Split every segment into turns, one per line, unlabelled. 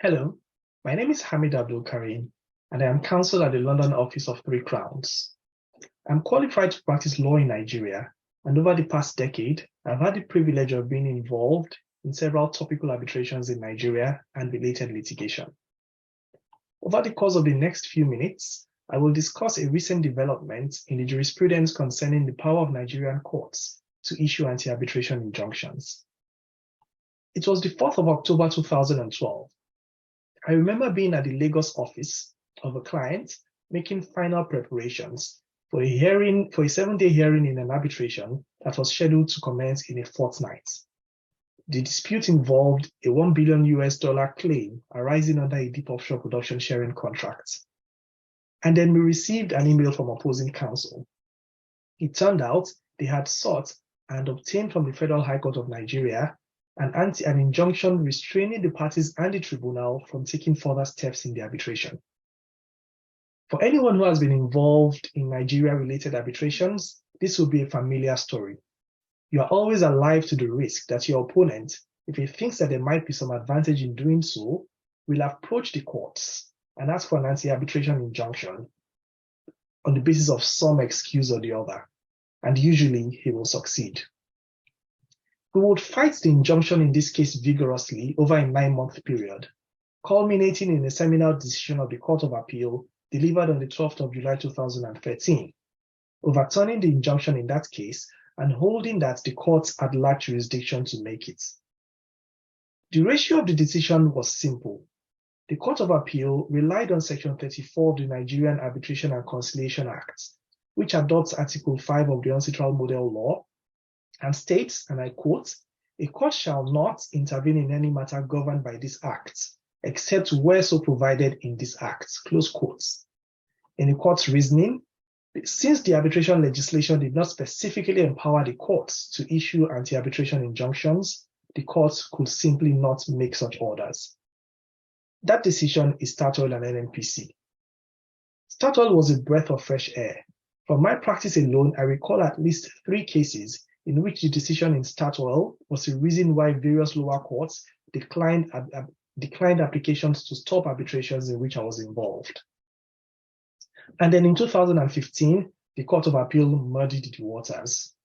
Hello, my name is Hamid Abdulkareem, and I am counsel at the London office of Three Crowns. I'm qualified to practice law in Nigeria, and over the past decade, I've had the privilege of being involved in several topical arbitrations in Nigeria and related litigation. Over the course of the next few minutes, I will discuss a recent development in the jurisprudence concerning the power of Nigerian courts to issue anti-arbitration injunctions. It was the 4th of October 2012. I remember being at the Lagos office of a client making final preparations for a 7-day hearing in an arbitration that was scheduled to commence in a fortnight. The dispute involved a $1 billion claim arising under a deep offshore production sharing contract. And then we received an email from opposing counsel. It turned out they had sought and obtained from the Federal High Court of Nigeria an injunction restraining the parties and the tribunal from taking further steps in the arbitration. For anyone who has been involved in Nigeria-related arbitrations, this will be a familiar story. You are always alive to the risk that your opponent, if he thinks that there might be some advantage in doing so, will approach the courts and ask for an anti-arbitration injunction on the basis of some excuse or the other, and usually he will succeed. We would fight the injunction in this case vigorously over a 9-month period, culminating in a seminal decision of the Court of Appeal delivered on the 12th of July 2013, overturning the injunction in that case and holding that the courts had lacked jurisdiction to make it. The ratio of the decision was simple. The Court of Appeal relied on Section 34 of the Nigerian Arbitration and Conciliation Act, which adopts Article 5 of the Ancestral Model Law, and states, and I quote, "A court shall not intervene in any matter governed by this act, except where so provided in this act," close quotes. In the court's reasoning, since the arbitration legislation did not specifically empower the courts to issue anti-arbitration injunctions, the courts could simply not make such orders. That decision is Statoil and NNPC. Statoil was a breath of fresh air. From my practice alone, I recall at least 3 cases in which the decision in Statoil was a reason why various lower courts declined applications to stop arbitrations in which I was involved. And then in 2015, the Court of Appeal muddied the waters.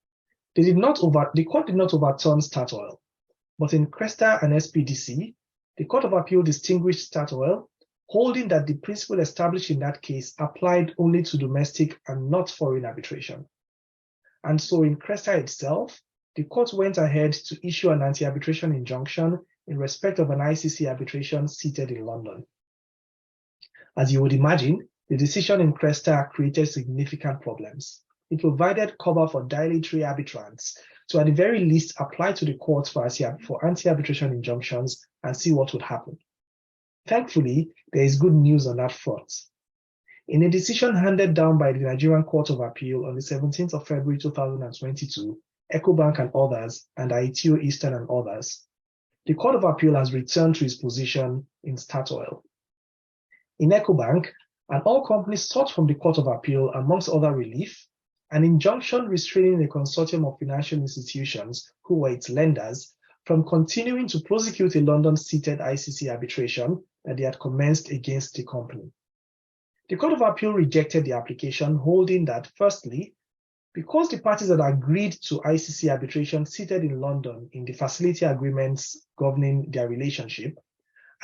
The court did not overturn Statoil, but in Cresta and SPDC, the Court of Appeal distinguished Statoil, holding that the principle established in that case applied only to domestic and not foreign arbitration. And so in Cresta itself, the court went ahead to issue an anti-arbitration injunction in respect of an ICC arbitration seated in London. As you would imagine, the decision in Cresta created significant problems. It provided cover for dilatory arbitrants to at the very least apply to the court for anti-arbitration injunctions and see what would happen. Thankfully, there is good news on that front. In a decision handed down by the Nigerian Court of Appeal on the 17th of February 2022, Ecobank and others, and Aitio Eastern and others, the Court of Appeal has returned to its position in Statoil. In Ecobank, and all companies sought from the Court of Appeal, amongst other relief, an injunction restraining a consortium of financial institutions who were its lenders from continuing to prosecute a London-seated ICC arbitration that they had commenced against the company. The Court of Appeal rejected the application, holding that, firstly, because the parties had agreed to ICC arbitration seated in London in the facility agreements governing their relationship,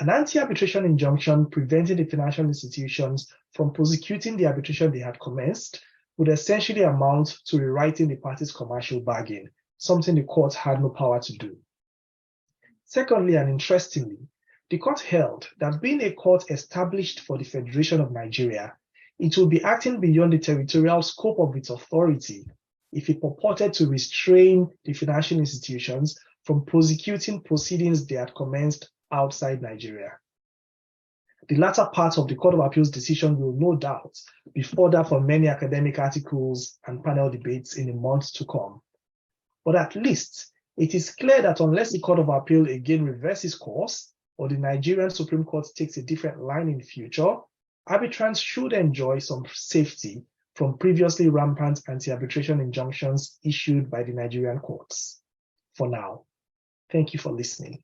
an anti-arbitration injunction preventing the financial institutions from prosecuting the arbitration they had commenced would essentially amount to rewriting the parties' commercial bargain, something the court had no power to do. Secondly, and interestingly, the court held that being a court established for the Federation of Nigeria, it would be acting beyond the territorial scope of its authority if it purported to restrain the financial institutions from prosecuting proceedings they had commenced outside Nigeria. The latter part of the Court of Appeal's decision will no doubt be fodder for many academic articles and panel debates in the months to come. But at least it is clear that unless the Court of Appeal again reverses course, or the Nigerian Supreme Court takes a different line in future, arbitrants should enjoy some safety from previously rampant anti-arbitration injunctions issued by the Nigerian courts. For now, thank you for listening.